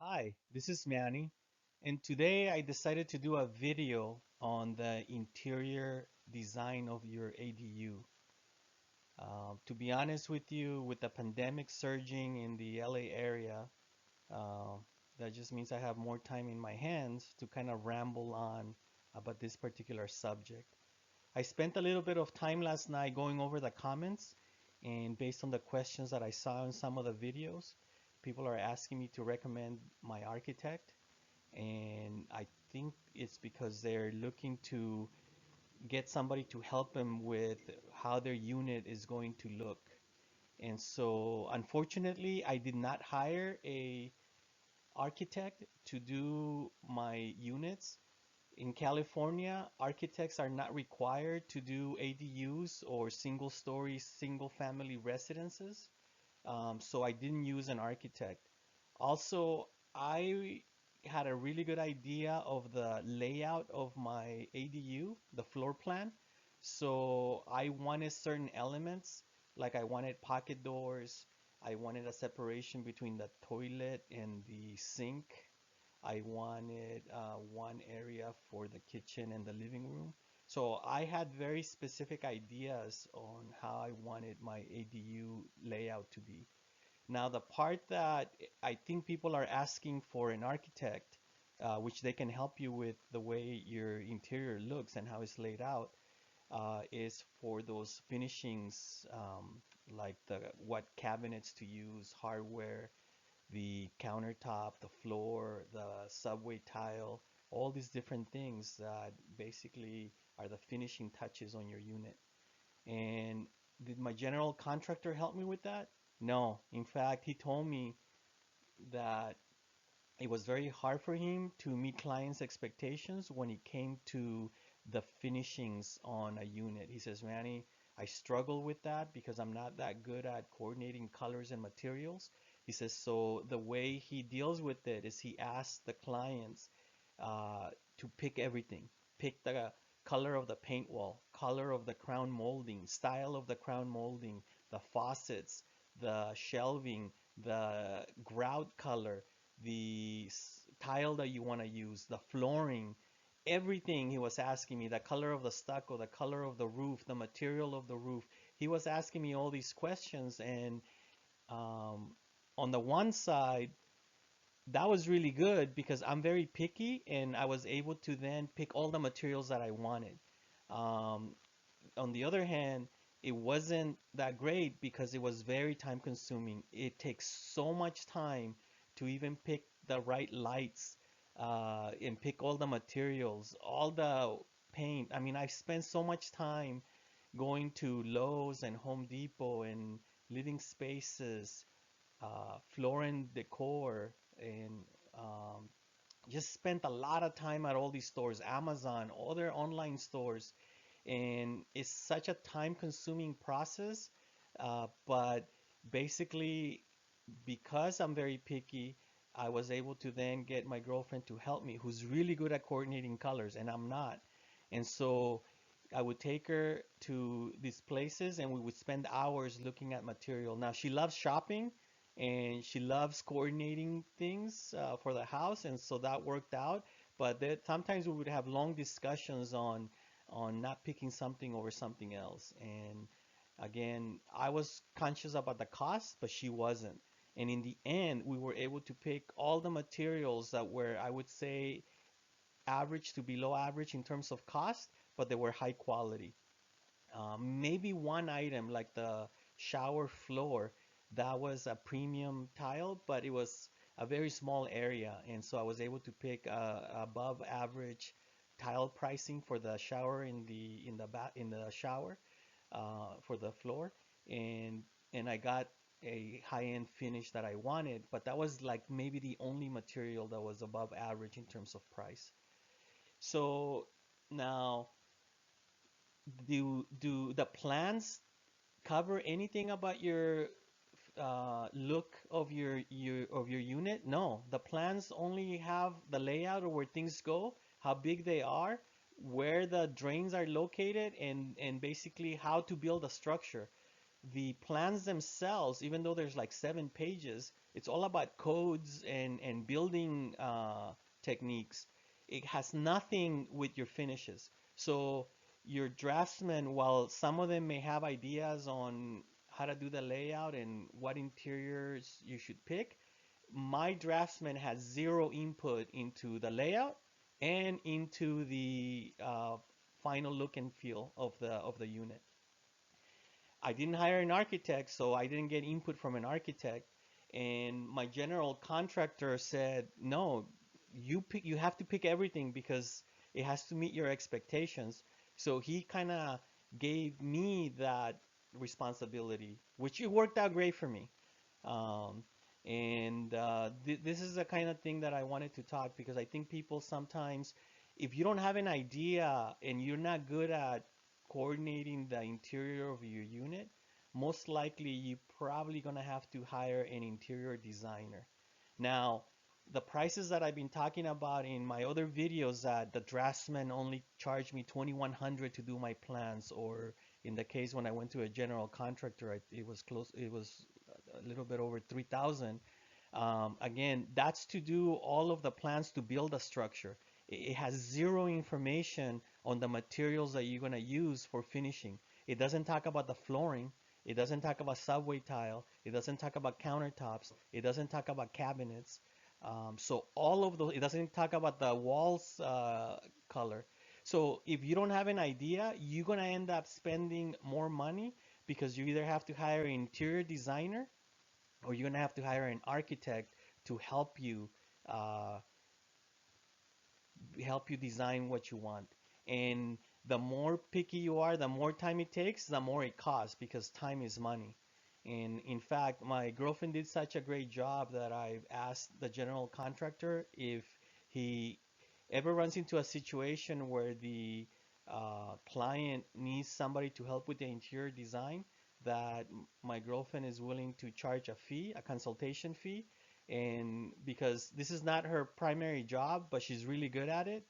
Hi, this is Manny, and today I decided to do a video on the interior design of your ADU. To be honest with you, with the pandemic surging in the LA area, uh, that just means I have more time in my hands to kind of ramble on about this particular subject. I spent a little bit of time last night going over the comments, and based on the questions that I saw in some of the videos, people are asking me to recommend my architect, and I think it's because they're looking to get somebody to help them with how their unit is going to look. And so, unfortunately, I did not hire a architect to do my units. In California, architects are not required to do ADUs or single story, single family residences. So I didn't use an architect. Also, I had a really good idea of the layout of my ADU, the floor plan. So I wanted certain elements, like I wanted pocket doors, I wanted a separation between the toilet and the sink. I wanted one area for the kitchen and the living room. So I had very specific ideas on how I wanted my ADU layout to be. Now, the part that I think people are asking for an architect, which they can help you with the way your interior looks and how it's laid out, is for those finishings, like the what cabinets to use, hardware, the countertop, the floor, the subway tile, all these different things that basically are the finishing touches on your unit. And did my general contractor help me with that? No. In fact, he told me that it was very hard for him to meet clients' expectations when it came to the finishings on a unit. He says, Manny, I struggle with that because I'm not that good at coordinating colors and materials. He says, so the way he deals with it is he asks the clients to pick everything. Pick the color of the paint wall, color of the crown molding, style of the crown molding, the faucets, the shelving, the grout color, the tile that you want to use, the flooring, everything he was asking me, the color of the stucco, the color of the roof, the material of the roof. He was asking me all these questions, and um, on the one side, that was really good because I'm very picky and I was able to then pick all the materials that I wanted. Um, on the other hand, it wasn't that great because it was very time consuming. It takes so much time to even pick the right lights and pick all the materials, all the paint. I mean, I spent so much time going to Lowe's and Home Depot and Living Spaces, Florin Decor, and just spent a lot of time at all these stores, Amazon, other online stores, and it's such a time-consuming process. But basically, because I'm very picky, I was able to then get my girlfriend to help me, who's really good at coordinating colors, and I'm not. And so I would take her to these places, and we would spend hours looking at material. Now, she loves shopping, and she loves coordinating things for the house, and so that worked out. But there, sometimes we would have long discussions on not picking something over something else. And again, I was conscious about the cost, but she wasn't. And in the end, we were able to pick all the materials that were, I would say, average to below average in terms of cost, but they were high quality. Maybe one item like the shower floor, that was a premium tile, but it was a very small area, and so I was able to pick above average tile pricing for the shower in the shower for the floor, and I got a high-end finish that I wanted, but that was like maybe the only material that was above average in terms of price. So now, do the plans cover anything about your look of your unit? No, the plans only have the layout of where things go, how big they are, where the drains are located, and basically how to build a structure. the plans themselves, even though there's like 7 pages, it's all about codes and building techniques. It has nothing with your finishes. So your draftsman, while some of them may have ideas on how to do the layout and what interiors you should pick, my draftsman has zero input into the layout and into the final look and feel of the unit. I didn't hire an architect, so I didn't get input from an architect. And my general contractor said, "No, you have to pick everything because it has to meet your expectations." So he kind of gave me that responsibility, which it worked out great for me. Um, and this is the kind of thing that I wanted to talk because I think people sometimes, if you don't have an idea and you're not good at coordinating the interior of your unit, most likely you're probably going to have to hire an interior designer. Now, the prices that I've been talking about in my other videos, that the draftsman only charged me 2,100 to do my plans, or in the case when I went to a general contractor, it was close, it was a little bit over 3,000. Again, that's to do all of the plans to build a structure. It has zero information on the materials that you're going to use for finishing. It doesn't talk about the flooring. It doesn't talk about subway tile. It doesn't talk about countertops. It doesn't talk about cabinets. So all of those, it doesn't talk about the walls color. So if you don't have an idea, you're going to end up spending more money because you either have to hire an interior designer or you're going to have to hire an architect to uh, help you design what you want. And the more picky you are, the more time it takes, the more it costs because time is money. And in fact, my girlfriend did such a great job that I've asked the general contractor if he ever runs into a situation where the client needs somebody to help with the interior design, that my girlfriend is willing to charge a fee, a consultation fee, and because this is not her primary job, but she's really good at it.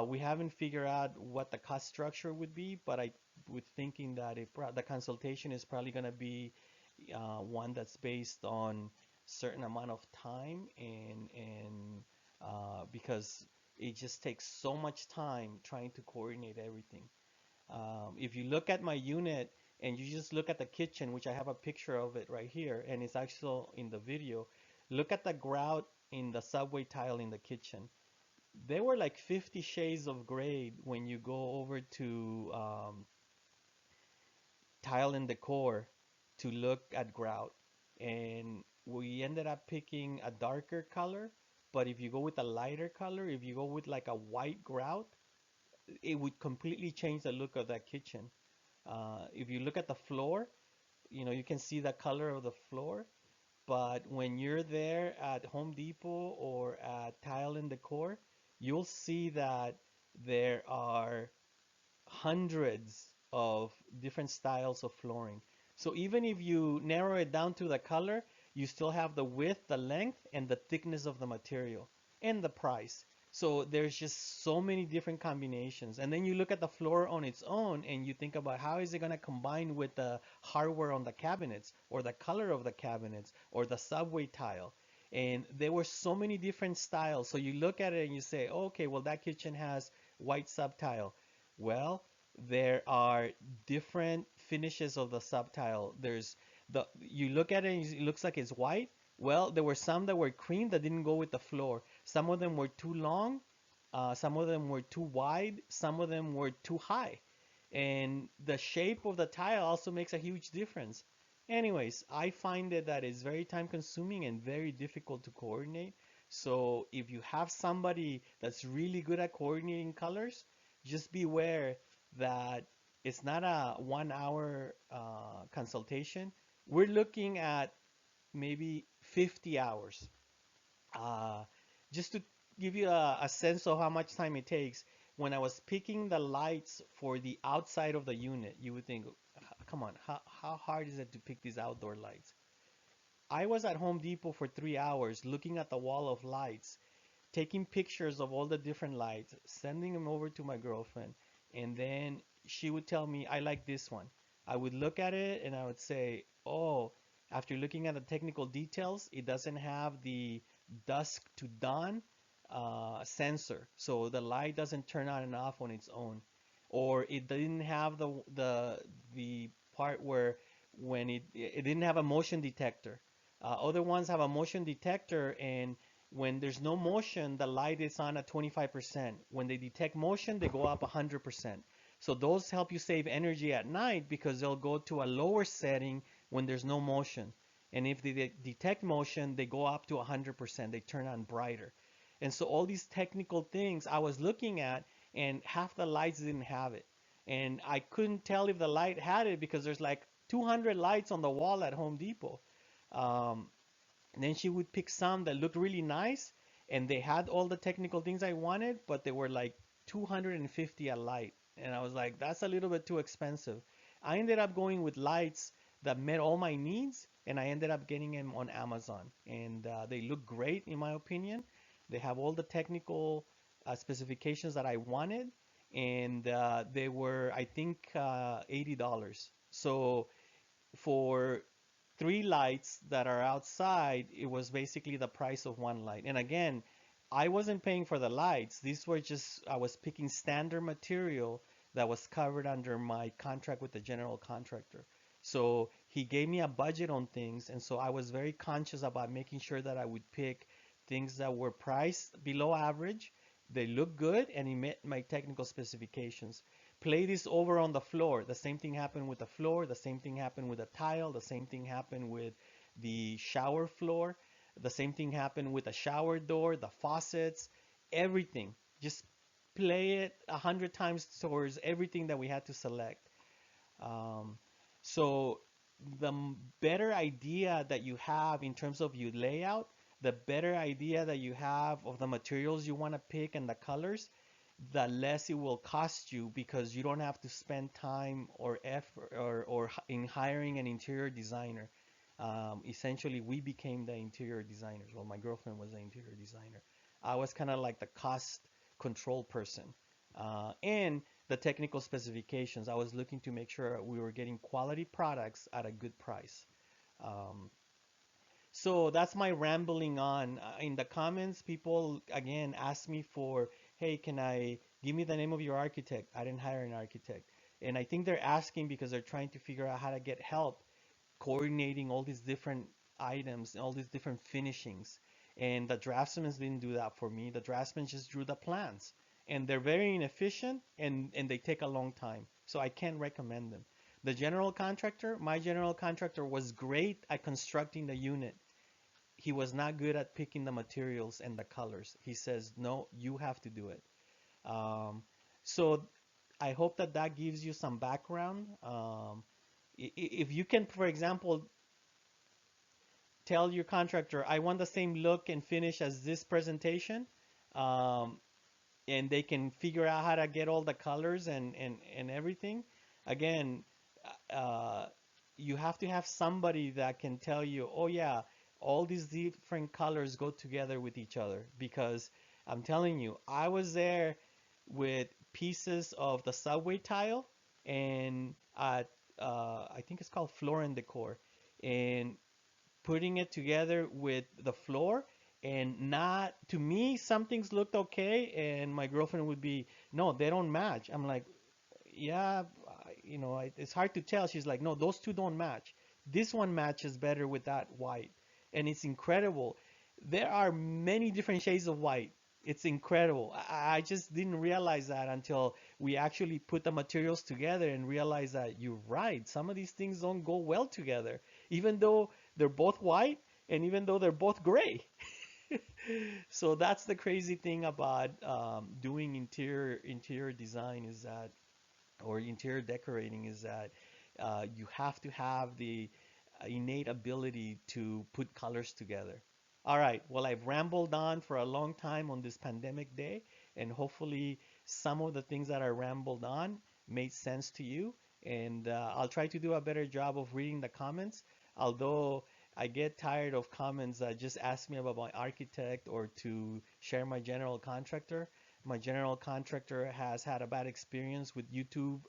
We haven't figured out what the cost structure would be, but I would thinking that the consultation is probably going to be one that's based on certain amount of time and because it just takes so much time trying to coordinate everything. If you look at my unit and you just look at the kitchen, which I have a picture of it right here, and it's actually in the video, look at the grout in the subway tile in the kitchen. There were like 50 shades of gray when you go over to tile and decor to look at grout. And we ended up picking a darker color, but if you go with a lighter color, if you go with like a white grout, it would completely change the look of that kitchen. If you look at the floor, you can see the color of the floor, but when you're there at Home Depot or at Tile and Decor, you'll see that there are hundreds of different styles of flooring. So even if you narrow it down to the color, you still have the width, the length, and the thickness of the material and the price. So there's just so many different combinations. And then you look at the floor on its own and you think about how is it going to combine with the hardware on the cabinets or the color of the cabinets or the subway tile. And there were so many different styles. So you look at it and you say, oh, okay, well, that kitchen has white subtile. Well, there are different finishes of the subtile. There's you look at it and it looks like it's white. Well, there were some that were cream that didn't go with the floor. Some of them were too long, some of them were too wide, some of them were too high. And the shape of the tile also makes a huge difference. Anyways, I find it that it's very time consuming and very difficult to coordinate. So if you have somebody that's really good at coordinating colors, just beware that it's not a 1 hour consultation. We're looking at maybe 50 hours. Uh, just to give you a sense of how much time it takes, when I was picking the lights for the outside of the unit, you would think, come on, how hard is it to pick these outdoor lights? I was at Home Depot for 3 hours looking at the wall of lights, taking pictures of all the different lights, sending them over to my girlfriend, and then she would tell me, I like this one. I would look at it and I would say, oh, after looking at the technical details, it doesn't have the dusk to dawn sensor, so the light doesn't turn on and off on its own, or it didn't have the part where when it didn't have a motion detector. Other ones have a motion detector, and when there's no motion, the light is on at 25%. When they detect motion, they go up 100%. So those help you save energy at night because they'll go to a lower setting when there's no motion. And if they detect motion, they go up to 100%. They turn on brighter. And so all these technical things I was looking at, and half the lights didn't have it. And I couldn't tell if the light had it because there's like 200 lights on the wall at Home Depot. Um, and then she would pick some that looked really nice, and they had all the technical things I wanted, but they were like 250 a light. And I was like, that's a little bit too expensive. I ended up going with lights that met all my needs, and I ended up getting them on Amazon. And they look great, in my opinion. They have all the technical specifications that I wanted, and they were, I think, $80. So for three lights that are outside, it was basically the price of one light. And again, I wasn't paying for the lights. These were just, I was picking standard material that was covered under my contract with the general contractor. So he gave me a budget on things, and so I was very conscious about making sure that I would pick things that were priced below average, they look good, and it met my technical specifications. Play this over on the floor. The same thing happened with the floor. The same thing happened with the tile. The same thing happened with the shower floor. The same thing happened with the shower door, the faucets, everything. Just play it 100 times towards everything that we had to select. Um, so the better idea that you have in terms of your layout, the better idea that you have of the materials you want to pick and the colors, the less it will cost you because you don't have to spend time or effort or in hiring an interior designer. Essentially, we became the interior designers. Well, my girlfriend was the interior designer. I was kind of like the cost control person. And the technical specifications, I was looking to make sure we were getting quality products at a good price. Um, so that's my rambling on. In the comments, people again ask me for, hey, can I give me the name of your architect? I didn't hire an architect. And I think they're asking because they're trying to figure out how to get help coordinating all these different items and all these different finishings. And the draftsmen didn't do that for me. The draftsmen just drew the plans. And they're very inefficient and they take a long time. So I can't recommend them. The general contractor, my general contractor was great at constructing the unit. He was not good at picking the materials and the colors. He says, no, you have to do it. Um, so I hope that that gives you some background. If you can, for example, tell your contractor, I want the same look and finish as this presentation, um, and they can figure out how to get all the colors and everything. Again, uh, you have to have somebody that can tell you, oh yeah, all these different colors go together with each other. Because I'm telling you, I was there with pieces of the subway tile and I think it's called Floor and Decor, and putting it together with the floor, and not, to me some things looked okay and my girlfriend would be, no, they don't match. I'm like, yeah, it's hard to tell. She's like, no, those two don't match. This one matches better with that white, and it's incredible. There are many different shades of white. It's incredible. I just didn't realize that until we actually put the materials together and realized that you're right. Some of these things don't go well together, even though they're both white and even though they're both gray. So that's the crazy thing about doing interior design is that, or interior decorating, is that you have to have the innate ability to put colors together. All right, well, I've rambled on for a long time on this pandemic day, and hopefully some of the things that I rambled on made sense to you. And I'll try to do a better job of reading the comments, although I get tired of comments that just ask me about my architect or to share my general contractor. My general contractor has had a bad experience with YouTube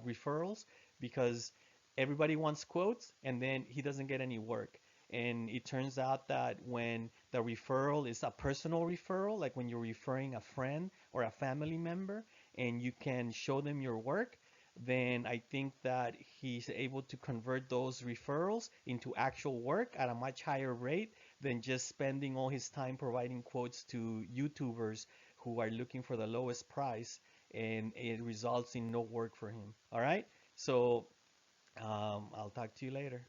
referrals because everybody wants quotes, and then he doesn't get any work. And it turns out that when the referral is a personal referral, like when you're referring a friend or a family member and you can show them your work, then I think that he's able to convert those referrals into actual work at a much higher rate than just spending all his time providing quotes to YouTubers who are looking for the lowest price, and it results in no work for him. All right? So I'll talk to you later.